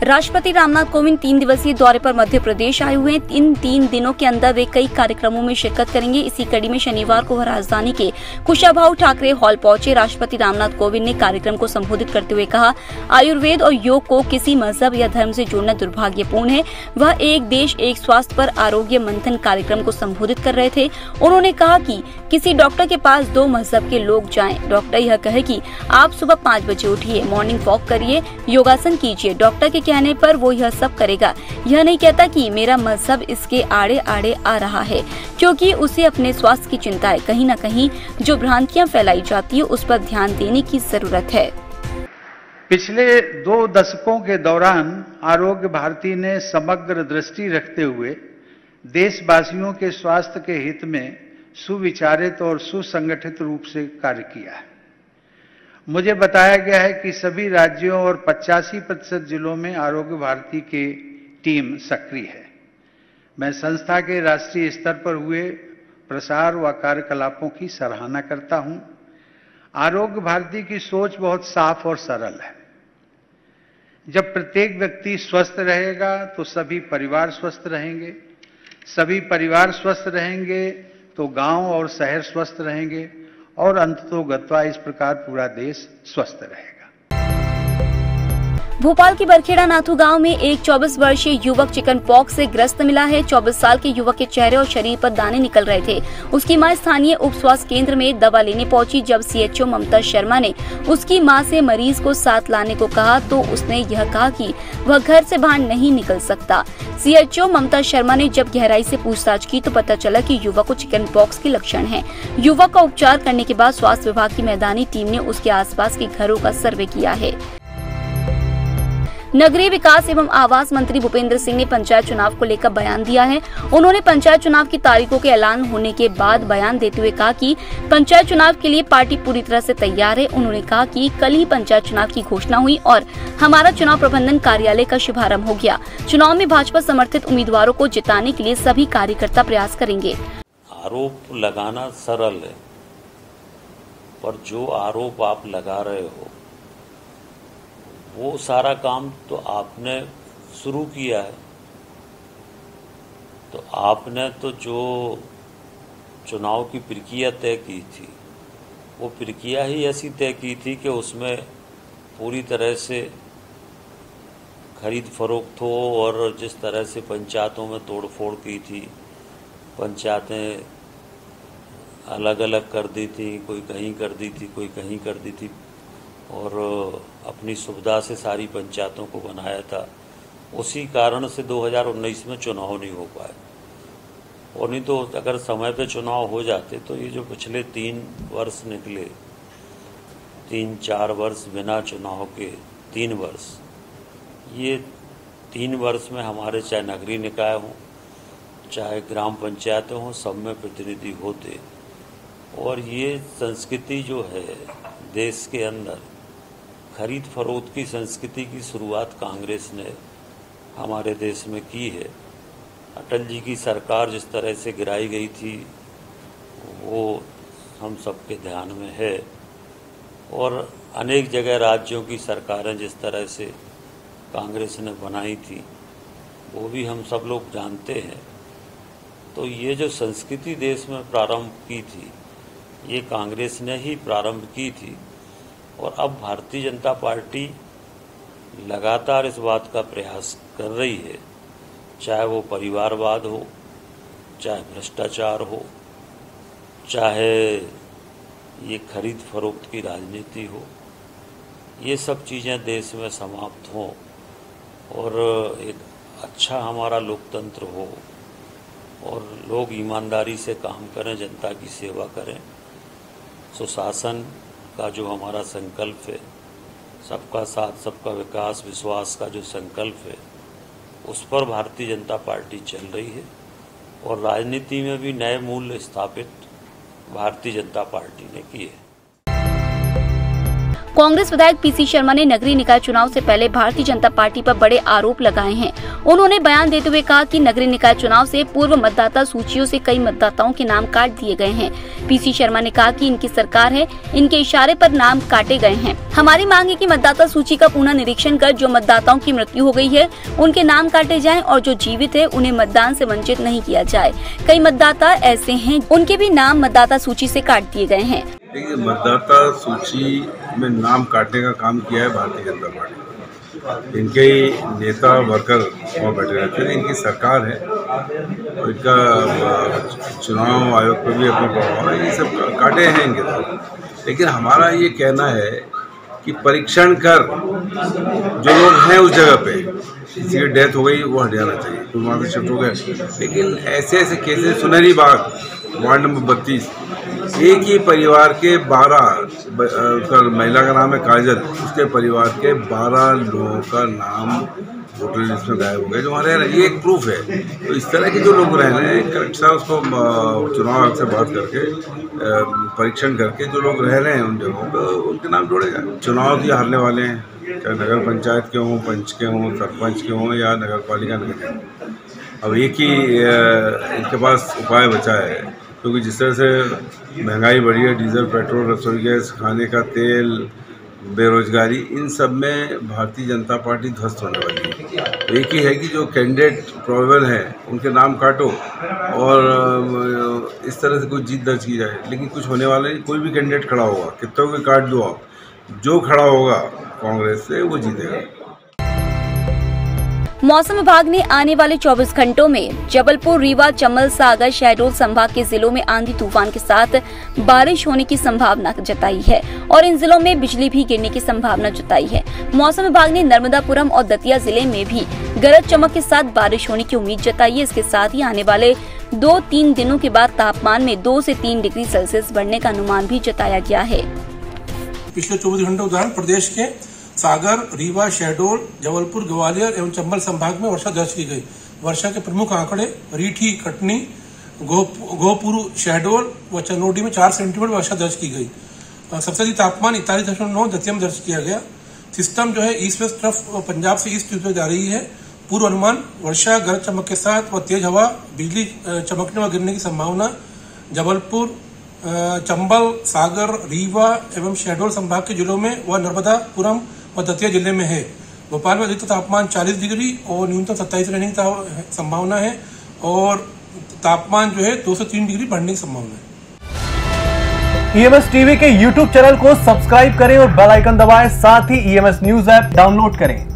राष्ट्रपति रामनाथ कोविंद 3 दिवसीय दौरे पर मध्य प्रदेश आए हुए हैं। इन 3 दिनों के अंदर वे कई कार्यक्रमों में शिरकत करेंगे। इसी कड़ी में शनिवार को वह राजधानी के कुशाभाऊ ठाकरे हॉल पहुंचे। राष्ट्रपति रामनाथ कोविंद ने कार्यक्रम को संबोधित करते हुए कहा, आयुर्वेद और योग को किसी मजहब या धर्म से जोड़ना दुर्भाग्यपूर्ण है। वह एक देश एक स्वास्थ्य पर आरोग्य मंथन कार्यक्रम को संबोधित कर रहे थे। उन्होंने कहा कि किसी डॉक्टर के पास 2 मजहब के लोग जाएं। डॉक्टर यह कहे कि आप सुबह 5 बजे उठिए, मॉर्निंग वॉक करिए, योगासन कीजिए। डॉक्टर के कहने पर वो यह सब करेगा। यह नहीं कहता कि मेरा मजहब इसके आड़े आड़े आ रहा है, क्योंकि उसे अपने स्वास्थ्य की चिंता है। कहीं न कहीं जो भ्रांतियां फैलाई जाती है उस पर ध्यान देने की जरूरत है। पिछले 2 दशकों के दौरान आरोग्य भारती ने समग्र दृष्टि रखते हुए देशवासियों के स्वास्थ्य के हित में सुविचारित और सुसंगठित रूप से कार्य किया है। मुझे बताया गया है कि सभी राज्यों और 85% जिलों में आरोग्य भारती की टीम सक्रिय है। मैं संस्था के राष्ट्रीय स्तर पर हुए प्रसार व कार्यकलापों की सराहना करता हूं। आरोग्य भारती की सोच बहुत साफ और सरल है। जब प्रत्येक व्यक्ति स्वस्थ रहेगा तो सभी परिवार स्वस्थ रहेंगे, सभी परिवार स्वस्थ रहेंगे तो गांव और शहर स्वस्थ रहेंगे और अंततोगत्वा इस प्रकार पूरा देश स्वस्थ रहेगा। भोपाल के बरखेड़ा नाथू गांव में एक 24 वर्षीय युवक चिकन पॉक्स से ग्रस्त मिला है। 24 साल के युवक के चेहरे और शरीर पर दाने निकल रहे थे। उसकी मां स्थानीय उप स्वास्थ्य केंद्र में दवा लेने पहुंची। जब सीएचओ ममता शर्मा ने उसकी मां से मरीज को साथ लाने को कहा तो उसने यह कहा कि वह घर से बाहर नहीं निकल सकता। सीएचओ ममता शर्मा ने जब गहराई से पूछताछ की तो पता चला कि युवक को चिकन पॉक्स के लक्षण हैं। युवक का उपचार करने के बाद स्वास्थ्य विभाग की मैदानी टीम ने उसके आसपास के घरों का सर्वे किया है। नगरीय विकास एवं आवास मंत्री भूपेंद्र सिंह ने पंचायत चुनाव को लेकर बयान दिया है। उन्होंने पंचायत चुनाव की तारीखों के ऐलान होने के बाद बयान देते हुए कहा कि पंचायत चुनाव के लिए पार्टी पूरी तरह से तैयार है। उन्होंने कहा कि कल ही पंचायत चुनाव की घोषणा हुई और हमारा चुनाव प्रबंधन कार्यालय का शुभारंभ हो गया। चुनाव में भाजपा समर्थित उम्मीदवारों को जिताने के लिए सभी कार्यकर्ता प्रयास करेंगे। आरोप लगाना सरल है, पर जो आरोप आप लगा रहे हो वो सारा काम तो आपने शुरू किया है। तो आपने तो जो चुनाव की प्रक्रिया तय की थी वो प्रक्रिया ही ऐसी तय की थी कि उसमें पूरी तरह से खरीद फरोख्त हो और जिस तरह से पंचायतों में तोड़फोड़ की थी, पंचायतें अलग अलग कर दी थी, कोई कहीं कर दी थी, कोई कहीं कर दी थी और अपनी सुविधा से सारी पंचायतों को बनाया था। उसी कारण से 2019 में चुनाव नहीं हो पाए। और नहीं तो अगर समय पे चुनाव हो जाते तो ये जो पिछले 3 वर्ष निकले, 3-4 वर्ष बिना चुनाव के 3 वर्ष, ये 3 वर्ष में हमारे चाहे नगरीय निकाय हों चाहे ग्राम पंचायतें हों, सब में प्रतिनिधि होते। और ये संस्कृति जो है देश के अंदर, खरीद फरोख्त की संस्कृति की शुरुआत कांग्रेस ने हमारे देश में की है। अटल जी की सरकार जिस तरह से गिराई गई थी वो हम सबके ध्यान में है और अनेक जगह राज्यों की सरकारें जिस तरह से कांग्रेस ने बनाई थी वो भी हम सब लोग जानते हैं। तो ये जो संस्कृति देश में प्रारंभ की थी ये कांग्रेस ने ही प्रारंभ की थी और अब भारतीय जनता पार्टी लगातार इस बात का प्रयास कर रही है, चाहे वो परिवारवाद हो, चाहे भ्रष्टाचार हो, चाहे ये खरीद फरोख्त की राजनीति हो, ये सब चीज़ें देश में समाप्त हों और एक अच्छा हमारा लोकतंत्र हो और लोग ईमानदारी से काम करें, जनता की सेवा करें। सुशासन का जो हमारा संकल्प है, सबका साथ सबका विकास विश्वास का जो संकल्प है, उस पर भारतीय जनता पार्टी चल रही है और राजनीति में भी नए मूल्य स्थापित भारतीय जनता पार्टी ने किए। कांग्रेस विधायक पीसी शर्मा ने नगरीय निकाय चुनाव से पहले भारतीय जनता पार्टी पर बड़े आरोप लगाए हैं। उन्होंने बयान देते हुए कहा कि नगरीय निकाय चुनाव से पूर्व मतदाता सूचियों से कई मतदाताओं के नाम काट दिए गए हैं। पीसी शर्मा ने कहा कि इनकी सरकार है, इनके इशारे पर नाम काटे गए हैं। हमारी मांग है कि मतदाता सूची का पुनः निरीक्षण कर जो मतदाताओं की मृत्यु हो गई है उनके नाम काटे जाएं और जो जीवित है उन्हें मतदान से वंचित नहीं किया जाए। कई मतदाता ऐसे हैं उनके भी नाम मतदाता सूची से काट दिए गए हैं। देखिए, मतदाता सूची में नाम काटने का काम किया है भारतीय जनता पार्टी। इनके ही नेता वर्कर वहाँ बैठे रहते हैं, इनकी सरकार है और इनका चुनाव आयोग पर भी अपना प्रभाव है, ये सब काटे हैं इनके द्वारा। लेकिन हमारा ये कहना है कि परीक्षण कर जो लोग हैं उस जगह पे, किसी की डेथ हो गई वो हट जाना चाहिए, कोई वहाँ से शिफ्ट हो गए। लेकिन ऐसे केसेस, सुनहरी बाग वार्ड नंबर 32, एक ही परिवार के 12, महिला का नाम है काजल, उसके परिवार के 12 लोगों का नाम वोटर लिस्ट में गायब हो गए जो वहाँ रह रहे हैं। ये एक प्रूफ है। तो इस तरह के जो लोग रह रहे हैं, करेक्ट साहब उसको चुनाव आयोग से बात करके परीक्षण करके जो लोग रह रहे हैं उन जगहों पर उनके नाम जोड़े जाए। चुनाव ये हारने वाले हैं, चाहे नगर पंचायत के हों, पंच के हों, सरपंच के हों या नगर पालिका निगम। अब एक ही इनके पास उपाय बचा है, क्योंकि जिस तरह से महंगाई बढ़ी है, डीजल, पेट्रोल, रसोई गैस, खाने का तेल, बेरोजगारी, इन सब में भारतीय जनता पार्टी ध्वस्त होने वाली है। तो एक ही है कि जो कैंडिडेट प्रोबेबल हैं उनके नाम काटो और इस तरह से कोई जीत दर्ज की जाए। लेकिन कुछ होने वाला नहीं, कोई भी कैंडिडेट खड़ा होगा, कितनों के काट दो आप, जो खड़ा होगा कांग्रेस से वो जीतेगा। मौसम विभाग ने आने वाले 24 घंटों में जबलपुर, रीवा, चंबल, सागर, शहडोल संभाग के जिलों में आंधी तूफान के साथ बारिश होने की संभावना जताई है और इन जिलों में बिजली भी गिरने की संभावना जताई है। मौसम विभाग ने नर्मदापुरम और दतिया जिले में भी गरज चमक के साथ बारिश होने की उम्मीद जताई है। इसके साथ ही आने वाले 2-3 दिनों के बाद तापमान में 2 से 3 डिग्री सेल्सियस बढ़ने का अनुमान भी जताया गया है। पिछले 24 घंटों के दौरान प्रदेश के सागर, रीवा, शहडोल, जबलपुर, ग्वालियर एवं चंबल संभाग में वर्षा दर्ज की गई। वर्षा के प्रमुख आंकड़े रीठी, कटनी, गोहपुर, शहडोल व चंदौली में 4 सेंटीमीटर वर्षा दर्ज की गई। सबसे अधिक तापमान 41.9 दतिया में दर्ज किया गया। सिस्टम जो है ईस्ट वेस्ट तरफ पंजाब से ईस्ट की जा रही है। पूर्व अनुमान वर्षा, गरज चमक के साथ व तेज हवा, बिजली चमकने व गिरने की संभावना जबलपुर, चंबल, सागर, रीवा एवं शहडोल संभाग के जिलों में व नर्मदापुरम व दतिया जिले में है। भोपाल में अधिकतम तापमान 40 डिग्री और न्यूनतम 27 रहने की संभावना है और तापमान जो है 2 से 3 डिग्री बढ़ने की संभावना है। ईएमएस टीवी के YouTube चैनल को सब्सक्राइब करें और बेल आइकन दबाएं, साथ ही ईएमएस न्यूज ऐप डाउनलोड करें।